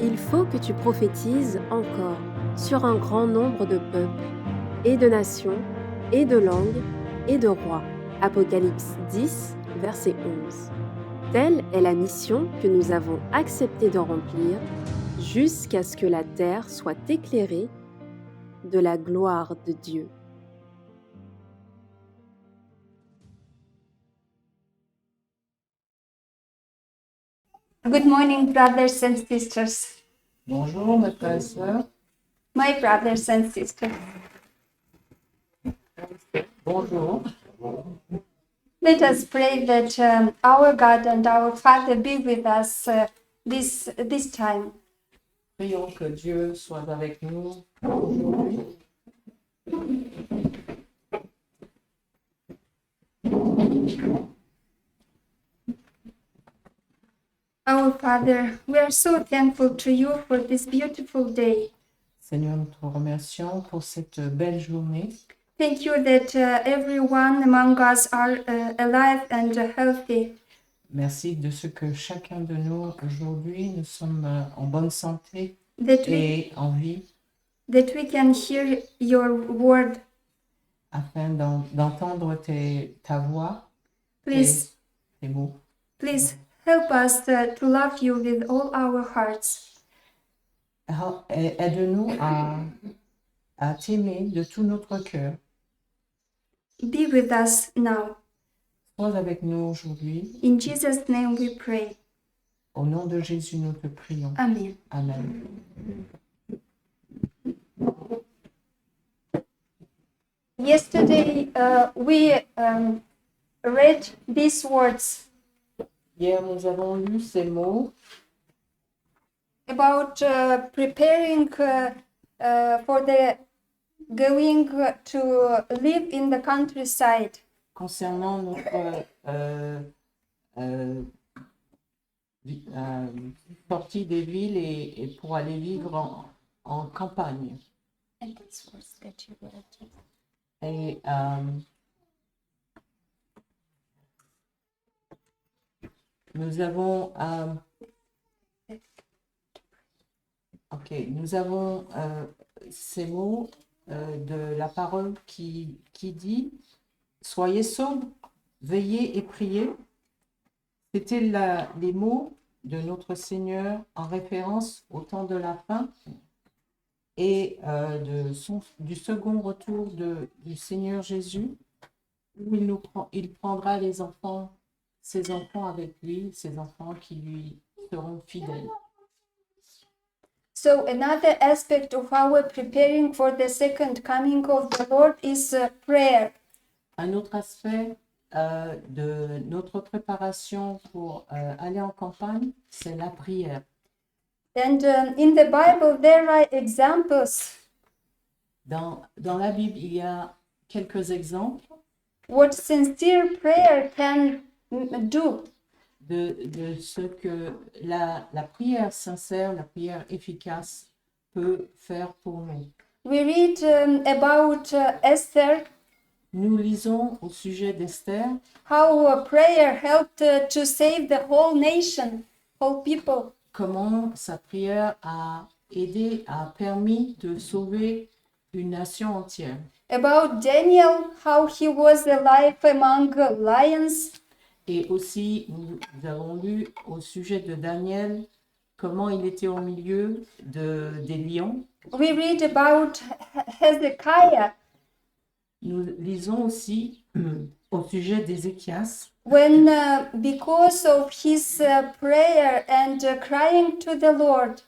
Il faut que tu prophétises encore sur un grand nombre de peuples, et de nations, et de langues, et de rois. Apocalypse 10, verset 11. Telle est la mission que nous avons accepté de remplir jusqu'à ce que la terre soit éclairée de la gloire de Dieu. Good morning, brothers and sisters. Bonjour mes frères et sœurs. My brothers and sisters. Bonjour. Let us pray that our God and our Father be with us this time. Prions que Dieu soit avec nous aujourd'hui. Our Father, we are so thankful to you for this beautiful day. Seigneur, nous te remercions pour cette belle journée. Thank you that everyone among us are alive and healthy. Merci de ce que chacun de nous aujourd'hui, nous sommes en bonne santé That et en vie that we can hear your word. afin d'entendre ta voix, Please, tes mots. please help us to love you with all our hearts. Aide-nous à t'aimer de tout notre cœur. Be with us now. Sois avec nous aujourd'hui. In Jesus' name we pray. Au nom de Jésus, nous te prions. Amen. Amen. Yesterday we read these words Hier, nous avons lu ces mots about preparing for the going to live in the countryside. concernant notre sortie des villes et pour aller vivre en campagne. And these words that you read. Et nous avons ces mots de la parole qui dit « Soyez sobres, veillez et priez ». C'était les mots de notre Seigneur en référence au temps de la fin et du second retour du Seigneur Jésus, où il prendra ses enfants avec lui, ses enfants qui lui seront fidèles. So another aspect of our preparing for the second coming of the Lord is prayer. Un autre aspect de notre préparation pour aller en campagne, c'est la prière. And in the Bible there are examples Dans la Bible, il y a quelques exemples what sincere prayer can do. de ce que la prière sincère, la prière efficace peut faire pour nous. We read about Esther, Nous lisons au sujet d'Esther, how prayer helped to save the whole nation, whole people. comment sa prière a permis de sauver une nation entière. About Daniel, how he was alive among lions. Et aussi, nous avons lu au sujet de Daniel, comment il était au milieu des lions. We read about Hezekiah, Nous lisons aussi au sujet d'Ézéchias, when because of his prayer and crying to the Lord,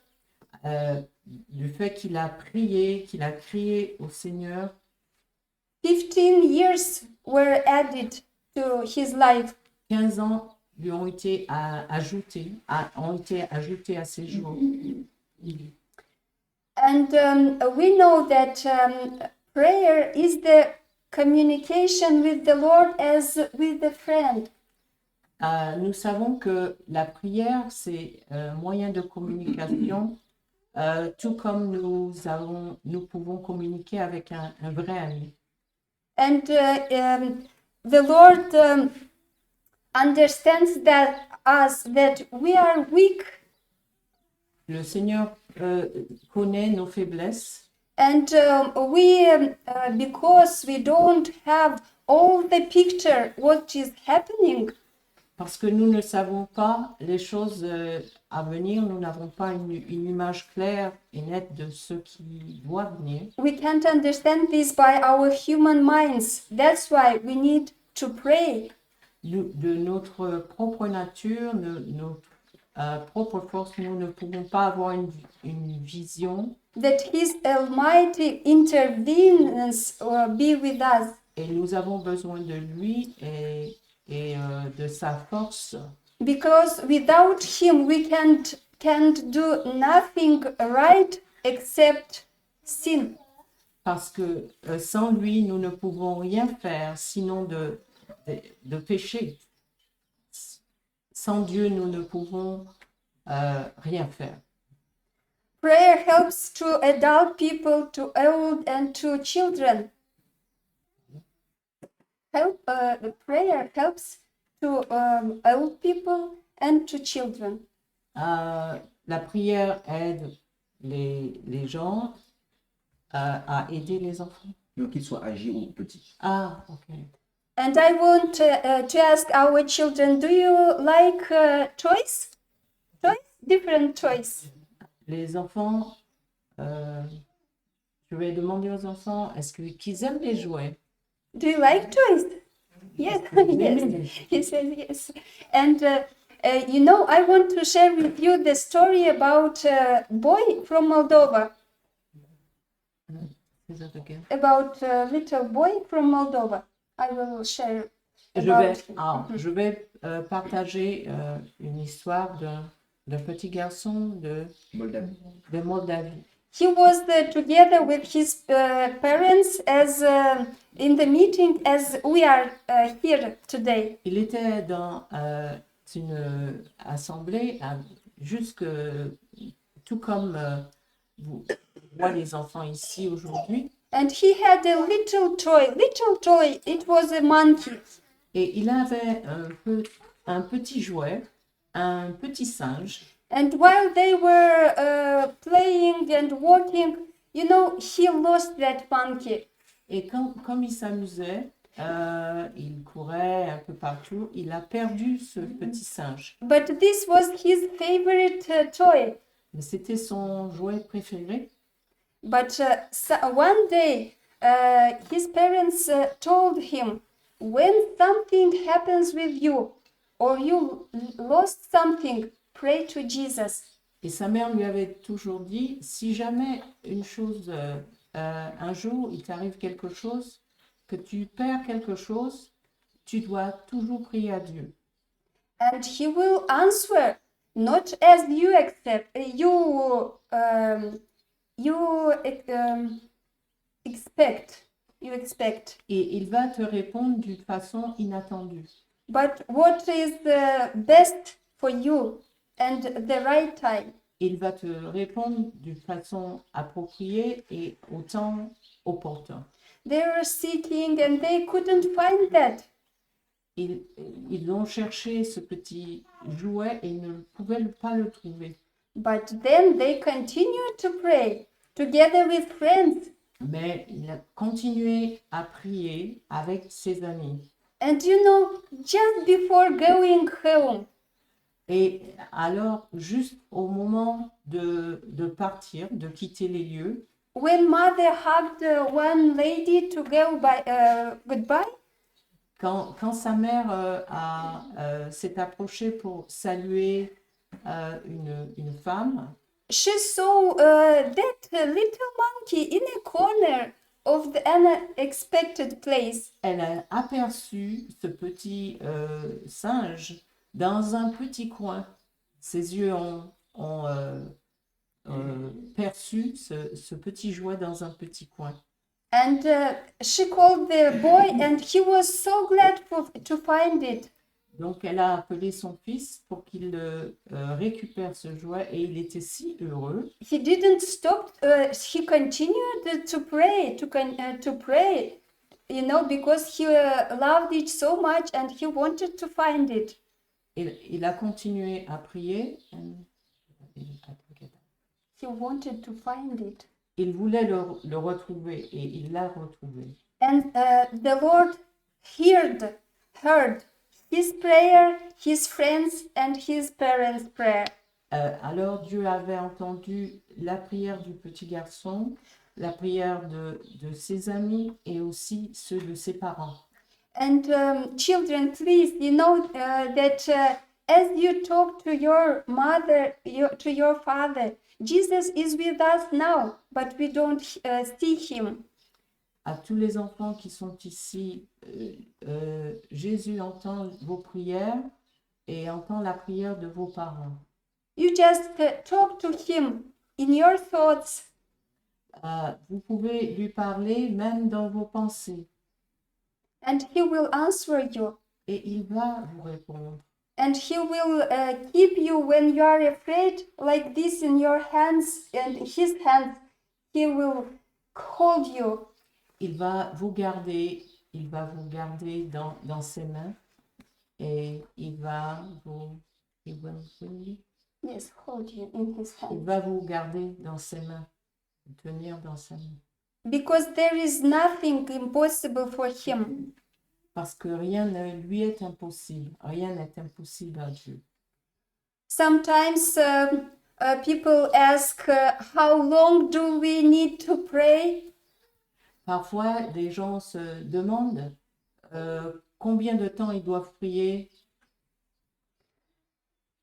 du fait qu'il a prié, qu'il a crié au Seigneur, 15 years were added to his life. 15 ans lui ont été ajoutés à ses jours. And we know that prayer is the communication with the Lord as with a friend. Nous savons que la prière, c'est un moyen de communication, tout comme nous pouvons communiquer avec un vrai ami. And the Lord understands that we are weak Le Seigneur connaît nos faiblesses. And because we don't have all the picture what is happening, Parce que nous ne savons pas les choses à venir, nous n'avons pas une image claire et nette de ce qui doit venir. we can't understand this by our human minds. That's why we need to pray. De notre propre nature, notre propre force, nous ne pouvons pas avoir une vision That His Almighty intervenes be with us. et nous avons besoin de lui et de sa force. Because without Him we can't do nothing right except sin. Parce que sans lui, nous ne pouvons rien faire sinon de pécher. Sans Dieu, nous ne pouvons rien faire. Prayer helps to adult people, to old and to children. The prayer helps to old people and to children. La prière aide les gens à aider les enfants. Donc, qu'ils soient âgés ou petits. Ah, ok. And I want to ask our children, do you like toys? Toys? Different toys. Les enfants, je vais demander aux enfants, qu'ils aiment les jouets? Do you like toys? Yes, yes. He says yes. And I want to share with you the story about a boy from Moldova. Say that again. About a little boy from Moldova. I will share Je vais partager une histoire d'un petit garçon Moldavie. de Moldavie. He was together with his parents as in the meeting as we are here today. Il était dans une assemblée, tout comme vous voyez les enfants ici aujourd'hui. And he had a little toy. It was a monkey. Et il avait un petit jouet, un petit singe. And while they were playing and walking, he lost that monkey. Et comme il s'amusait, il courait un peu partout, il a perdu ce petit singe. But this was his favorite toy. Mais c'était son jouet préféré. But one day, his parents told him, when something happens with you, or you lost something, pray to Jesus. Et sa mère lui avait toujours dit, si jamais un jour il t'arrive quelque chose, que tu perds quelque chose, tu dois toujours prier à Dieu. And he will answer, not as you expect, Et il va te répondre d'une façon inattendue. but what is the best for you and the right time. Il va te répondre d'une façon appropriée et au temps opportun. They were seeking and they couldn't find that. Ils ont cherché ce petit jouet et ils ne pouvaient pas le trouver. But then they continued to pray together with friends. Mais il a continué à prier avec ses amis. And just before going home, Et alors, juste au moment de partir, de quitter les lieux, when mother hugged one lady to go goodbye, quand sa mère s'est approchée pour saluer une femme, she saw that little monkey in a corner of the unexpected place. elle a aperçu ce petit singe dans un petit coin. Ses yeux ont perçu ce petit jouet dans un petit coin. And she called the boy and he was so glad to find it. Donc elle a appelé son fils pour qu'il récupère ce jouet et il était si heureux. He didn't stop. He continued to pray, to pray, because he loved it so much and he wanted to find it. Il a continué à prier. he wanted to find it. Il voulait le retrouver et il l'a retrouvé. And the Lord heard his prayer, his friends and his parents' prayer. Alors Dieu avait entendu la prière du petit garçon, la prière de ses amis et aussi ceux de ses parents. And children, please, you know that as you talk to your mother, to your father, Jesus is with us now, but we don't see him. À tous les enfants qui sont ici, Jésus entend vos prières et entend la prière de vos parents. You just talk to him in your thoughts, Vous pouvez lui parler même dans vos pensées and he will answer you. et il va vous répondre. And he will keep you when you are afraid, like this in your hands, and his hands, he will hold you. Il va vous garder dans ses mains et il va vous Yes, hold you in his il hands. va vous garder dans ses mains, tenir dans ses mains. Because there is nothing impossible for him. Parce que rien ne lui est impossible, rien n'est impossible à Dieu. Sometimes people ask, how long do we need to pray? Parfois, des gens se demandent combien de temps ils doivent prier.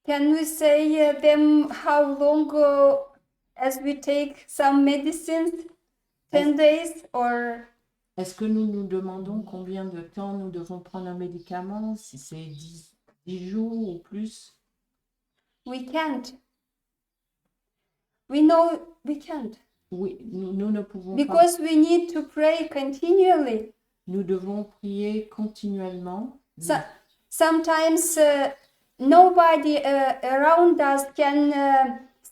Can we say them how long as we take some medicines? 10 days or Est-ce que nous nous demandons combien de temps nous devons prendre un médicament, si c'est 10 jours ou plus? we can't. We know we can't. Oui, nous ne pouvons pas. Because we need to pray continually. Nous devons prier continuellement. Sometimes nobody around us can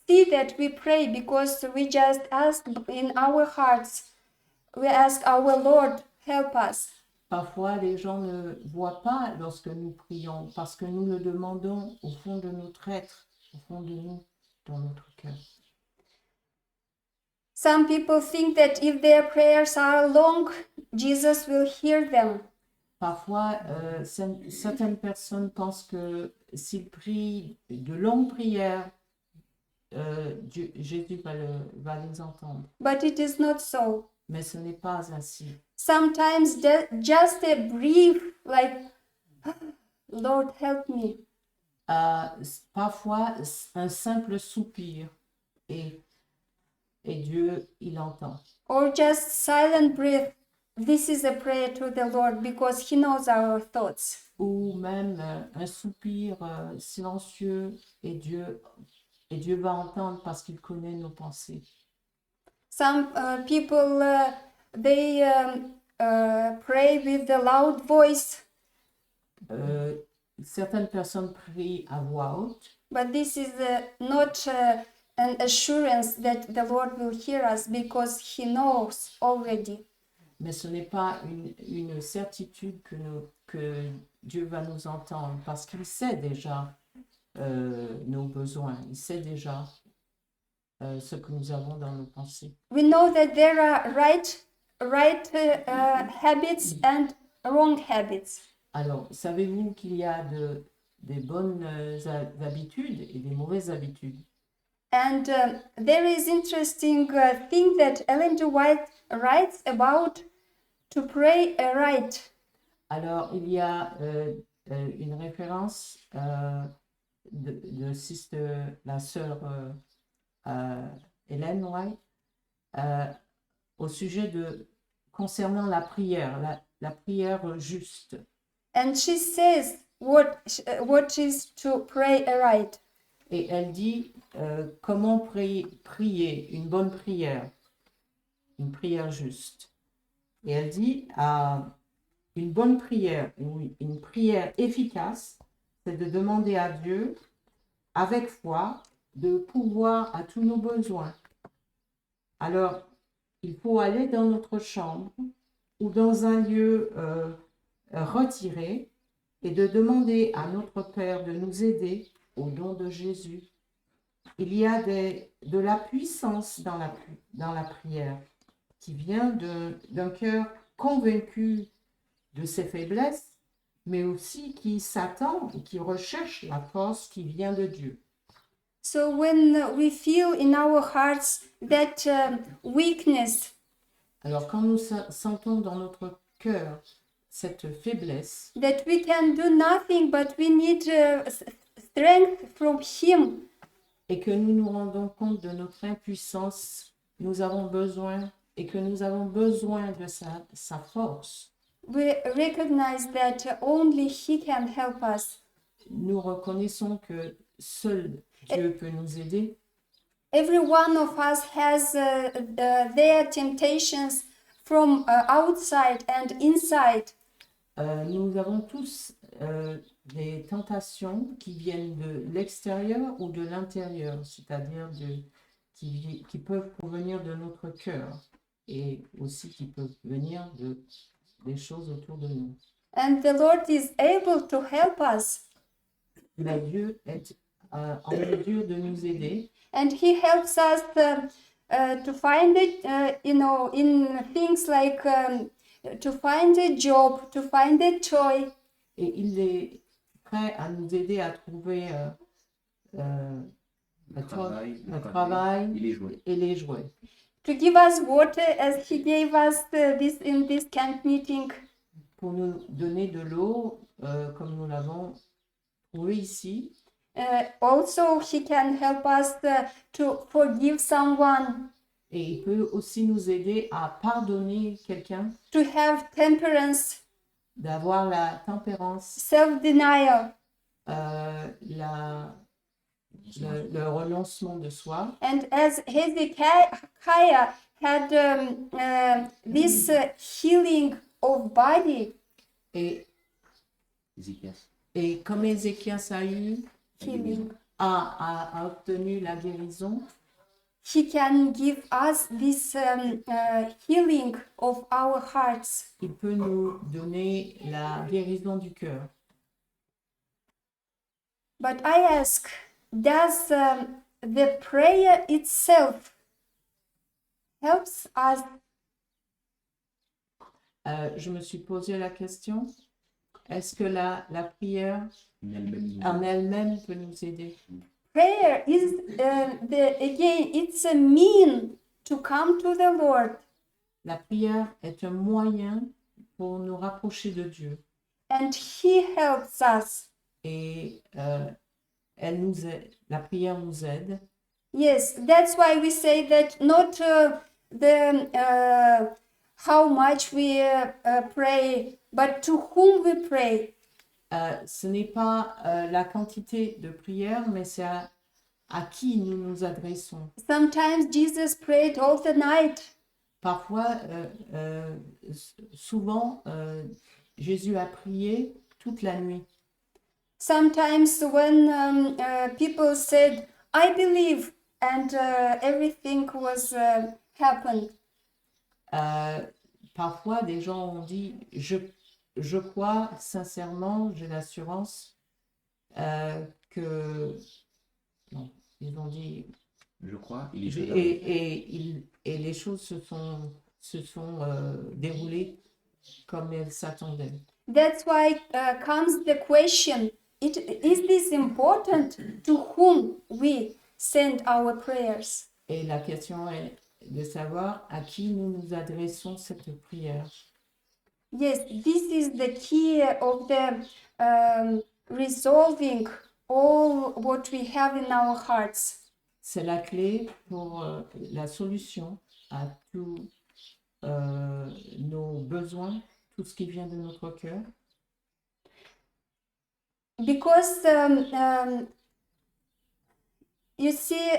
see that we pray because we just ask in our hearts. We ask our Lord, help us. Parfois, les gens ne voient pas lorsque nous prions parce que nous le demandons au fond de notre être, au fond de nous, dans notre cœur. Some people think that if their prayers are long, Jesus will hear them. Parfois, certaines personnes pensent que s'ils prient de longues prières, Jésus va les entendre. But it is not so. Mais ce n'est pas ainsi. Sometimes just a brief, like, Lord, help me. Parfois, un simple soupir et Dieu, il entend. Or just silent breath. This is a prayer to the Lord because He knows our thoughts. Ou même un soupir silencieux et Dieu va entendre parce qu'il connaît nos pensées. Some people, they pray with a loud voice, Certaines personnes prient à voix haute, but this is not an assurance that the Lord will hear us because He knows already. mais ce n'est pas une certitude que Dieu va nous entendre parce qu'il sait déjà nos besoins, il sait déjà ce que nous avons dans nos pensées. We know that there are right habits and wrong habits. Alors, savez-vous qu'il y a des bonnes habitudes et des mauvaises habitudes? And there is interesting thing that Ellen G. White writes about to pray right. Alors, il y a une référence de la sœur Ellen White au sujet concernant la prière, la prière juste. And she says what is to pray right. Et elle dit comment prier une bonne prière, une prière juste. Et elle dit une bonne prière, une prière efficace, c'est de demander à Dieu, avec foi, de pouvoir à tous nos besoins. Alors, il faut aller dans notre chambre ou dans un lieu retiré et de demander à notre Père de nous aider au nom de Jésus il y a de la puissance dans la prière qui vient d'un cœur convaincu de ses faiblesses, mais aussi qui s'attend et qui recherche la force qui vient de Dieu. So when we feel in our hearts that weakness, Alors quand nous sentons dans notre cœur cette faiblesse, that we can do nothing but we need strength from Him, et que nous nous rendons compte de notre impuissance, nous avons besoin de sa force. we recognize that only He can help us. Nous reconnaissons que seul Dieu peut nous aider. Every one of us has their temptations from outside and inside. Nous avons tous des tentations qui viennent de l'extérieur ou de l'intérieur, c'est-à-dire qui peuvent provenir de notre cœur et aussi qui peuvent venir des choses autour de nous. And the Lord is able to help us. Mais Dieu est en mesure de nous aider And He helps us to find it, in things like to find a job, to find a toy, et il est prêt à nous aider à trouver Le un travail Il est joué. et les jouets. to give us water as He gave us this in this camp meeting. Pour nous donner de l'eau, comme nous l'avons trouvé ici. Also, He can help us to forgive someone, Et il peut aussi nous aider à pardonner quelqu'un, to have temperance, d'avoir la tempérance, self-denial. Le renoncement de soi. And as Hezekiah had this healing of body, Et, Ézéchias. et comme Ézéchias healing, a obtenu la guérison, He can give us this healing of our hearts. il peut nous donner la guérison du cœur. But I ask, does the prayer itself helps us? Je me suis posé la question, est-ce que la prière Elle-même. en elle-même peut nous aider? Prayer is again, it's a mean to come to the Lord, La prière est un moyen pour nous rapprocher de Dieu. and He helps us. Et elle nous aide, la prière nous aide. Yes, that's why we say that not how much we pray, but to whom we pray. Ce n'est pas la quantité de prière, mais c'est à qui nous nous adressons. Sometimes Jesus prayed all the night. Parfois, souvent, Jésus a prié toute la nuit. Sometimes when people said, I believe, and everything was happened. Parfois, des gens ont dit, je crois sincèrement, j'ai l'assurance que... Non, ils ont dit... Je crois, il est joué. Et les choses se sont déroulées comme elles s'attendaient. That's why comes the question, is this important to whom we send our prayers? Et la question est de savoir à qui nous nous adressons cette prière. Yes, this is the key of the resolving all what we have in our hearts. C'est la clé pour la solution à tous nos besoins, tout ce qui vient de notre cœur. Because you see,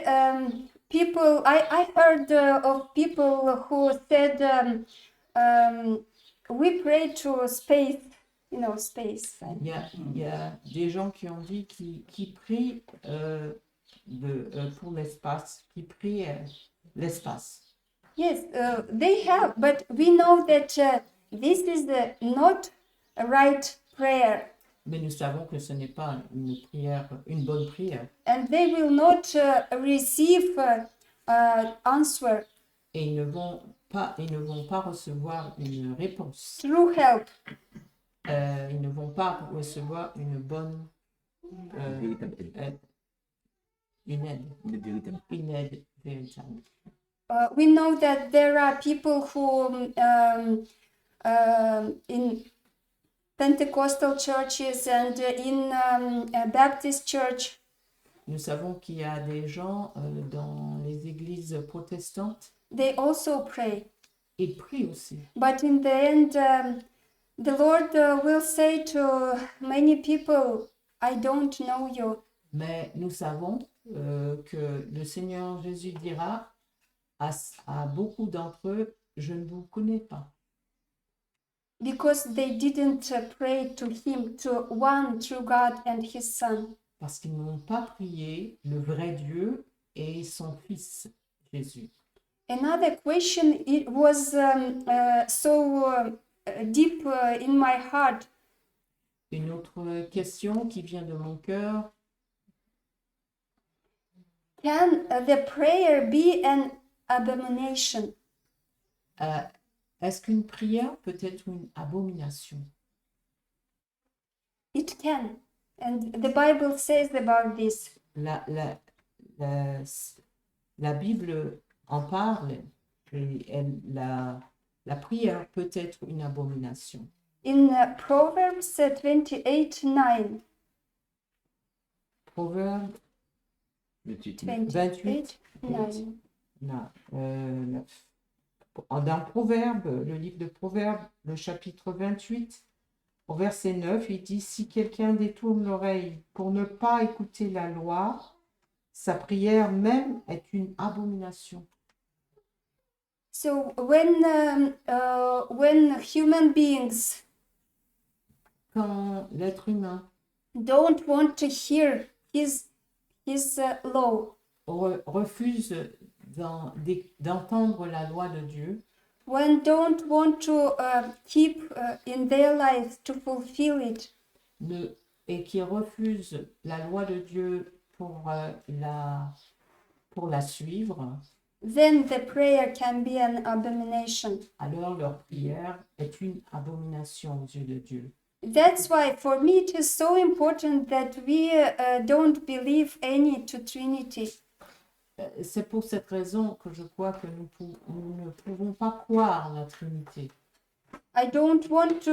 people, I heard of people who said, we pray to space, space. Il y a des gens qui ont dit qui prient pour l'espace, qui prient l'espace. Yes, they have, but we know that this is not a right prayer. Mais nous savons que ce n'est pas une prière, une bonne prière. and they will not receive answer, Et ils ne vont pas recevoir une réponse. true help. Ils ne vont pas recevoir une bonne Véritable aide. aide, une aide, Une aide véritable. une aide véritable. We know that there are people who in Pentecostal churches and in Baptist church, Nous savons qu'il y a des gens dans les églises protestantes, they also pray. ils prient aussi. But in the end, the Lord will say to many people, I don't know you. Mais nous savons que le Seigneur Jésus dira à beaucoup d'entre eux, je ne vous connais pas. Because they didn't pray to Him, to one true God and His Son. Parce qu'ils n'ont pas prié le vrai Dieu et son Fils Jésus. Another question, it was so deep in my heart. Une autre question qui vient de mon cœur, Can the prayer be an abomination? est-ce qu'une prière peut être une abomination? It can. And the Bible says about this. La Bible en parle et la prière peut être une abomination. In Proverbs 28:9. Proverbe 28. 28. 9. Non, dans Proverbe, le livre de Proverbe, le chapitre 28, au verset 9, il dit « Si quelqu'un détourne l'oreille pour ne pas écouter la loi, sa prière même est une abomination. » So when human beings Quand l'être humain don't want to hear his law, refuse d'entendre la loi de Dieu, when don't want to keep in their life to fulfill it, et qui refuse la loi de Dieu pour la suivre, then the prayer can be an abomination. alors leur prière est une abomination aux yeux de Dieu. That's why for me it is so important that we don't believe any to Trinity. C'est pour cette raison que je crois que nous ne pouvons pas croire la Trinité. I don't want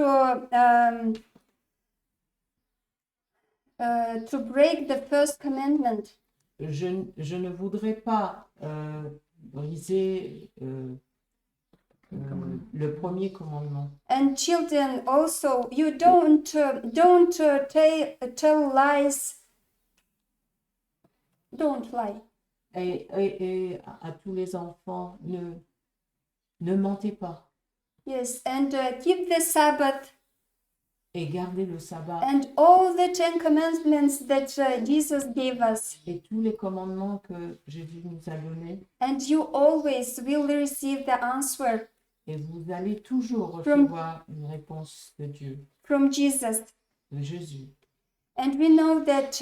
to break the first commandment. Je ne voudrais pas briser le premier commandement. And children also, you don't tell lies. Don't lie. Et à tous les enfants, ne mentez pas Yes, and keep the Sabbath et gardez le sabbat and all the 10 commandments that Jesus gave us. et tous les commandements que Jésus nous a donnés. And you always will receive the answer Et vous allez toujours recevoir une réponse de Dieu, from Jesus. de Jésus. And we know that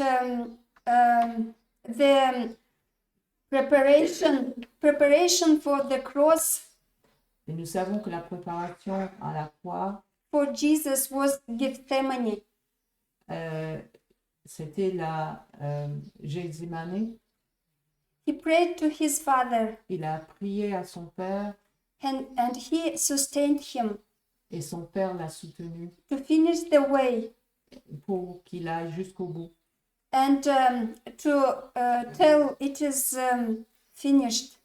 the preparation for the cross Et nous savons que la préparation à la croix, for Jesus was Gethsemane. c'était la Gethsémane. He prayed to his Father, Il a prié à son Père and he sustained him et son Père l'a soutenu to finish the way pour qu'il aille jusqu'au bout and to tell it is finished,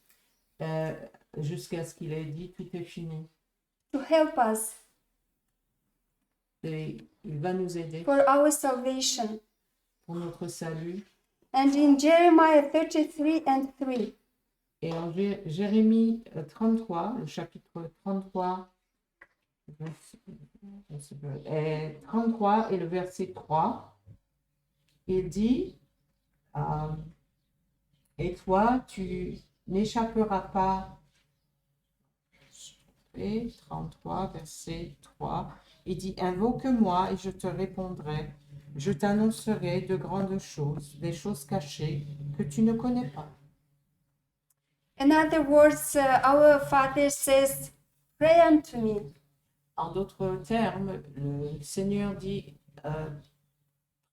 jusqu'à ce qu'il ait dit tout est fini. to help us Et il va nous aider for our salvation. pour notre salut. And in Jeremiah 33:3, Et en Jérémie 33, le chapitre 33, et 33 et le verset 3, il dit et toi, tu n'échapperas pas. Et 33, verset 3, il dit invoque-moi et je te répondrai. Je t'annoncerai de grandes choses, des choses cachées que tu ne connais pas. In other words, our Father says, pray unto me, En d'autres termes, le Seigneur dit,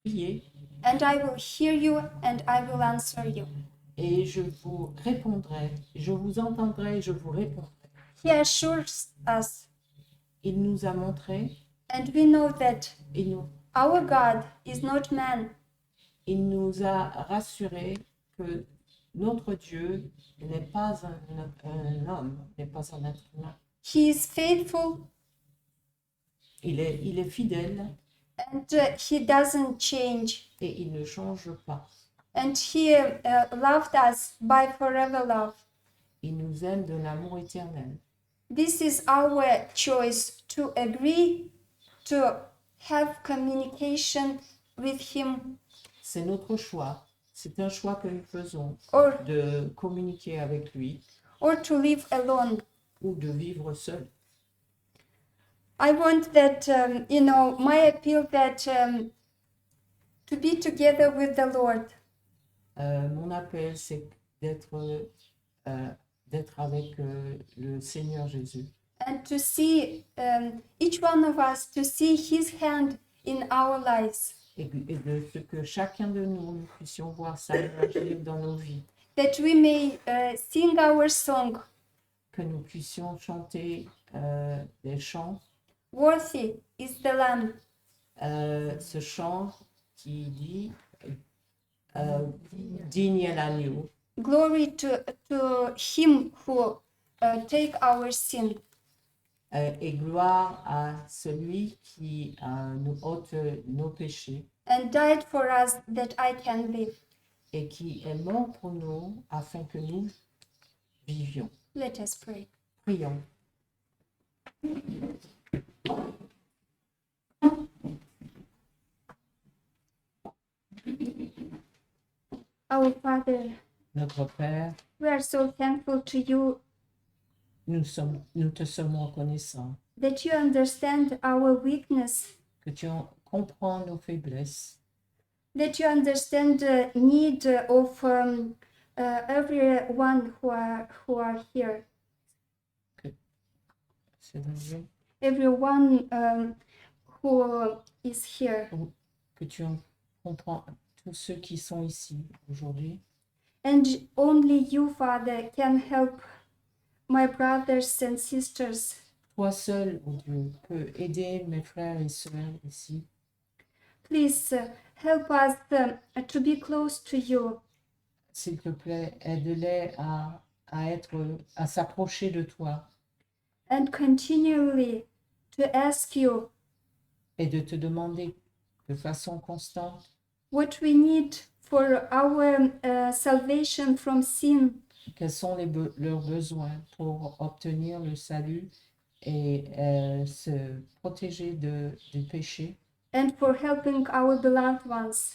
priez and I will hear you and I will answer you. et je vous répondrai, je vous entendrai et je vous répondrai. He assures us, Il nous a montré, and we know that il our God is not man, nous a rassuré que notre Dieu n'est pas un homme, n'est pas un être humain. He is faithful, Il est fidèle and he doesn't change. et il ne change pas. And he loved us by forever love. Il nous aime d'un amour éternel. This is our choice to agree to have communication with him C'est notre choix. C'est un choix que nous faisons or de communiquer avec lui to live alone. ou de vivre seul. I want that, my appeal that to be together with the Lord, Mon appel, c'est d'être avec le Seigneur Jésus and to see each one of us, to see his hand in our lives, et de ce que chacun de nous puissions voir ça agir dans nos vies, that we may sing our song, que nous puissions chanter des chants, worthy is the Lamb. ce chant qui dit digne est l'agneau, Glory to him who take our sin. et gloire à celui qui nous ôte nos péchés And died for us that I can live. et qui est mort pour nous afin que nous vivions. Let us pray. Prions. Our Father, Notre Père, we are so thankful to you nous te sommes reconnaissants that you understand our weakness, que tu comprends nos faiblesses, that you understand the need of everyone who are here, everyone who is here, que tu comprends tous ceux qui sont ici aujourd'hui. and only you, Father, can help my brothers and sisters. Toi seul, oh Dieu, peux aider mes frères et sœurs ici. Please help us to be close to you, S'il te plaît, aide-les à s'approcher de toi and continually to ask you et de te demander de façon constante what we need for our salvation from sin, quels sont leurs besoins pour obtenir le salut et se protéger du péché and for helping our beloved ones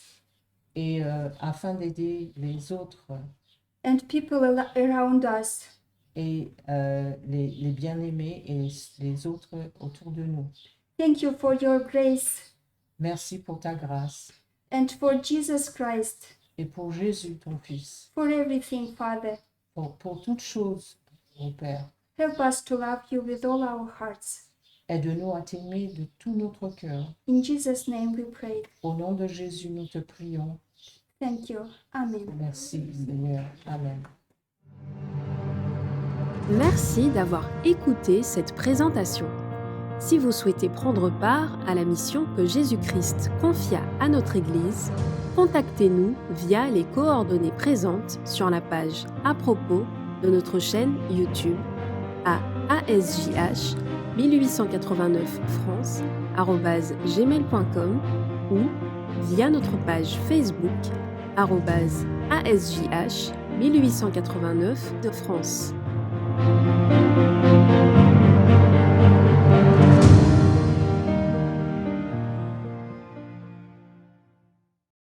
et afin d'aider les autres and people around us. et les bien-aimés et les autres autour de nous. Thank you for your grace Merci pour ta grâce and for Jesus Christ, et pour Jésus, ton Fils, for everything, Father. pour toutes choses, mon Père. Help us to love you with all our hearts. Aide-nous à t'aimer de tout notre cœur. In Jesus' name we pray. Au nom de Jésus, nous te prions. Thank you. Amen. Merci, Seigneur. Amen. Merci d'avoir écouté cette présentation. Si vous souhaitez prendre part à la mission que Jésus-Christ confia à notre Église, contactez-nous via les coordonnées présentes sur la page à propos de notre chaîne YouTube à ASJH 1889 france@gmail.com ou via notre page Facebook @ASJH 1889 de France.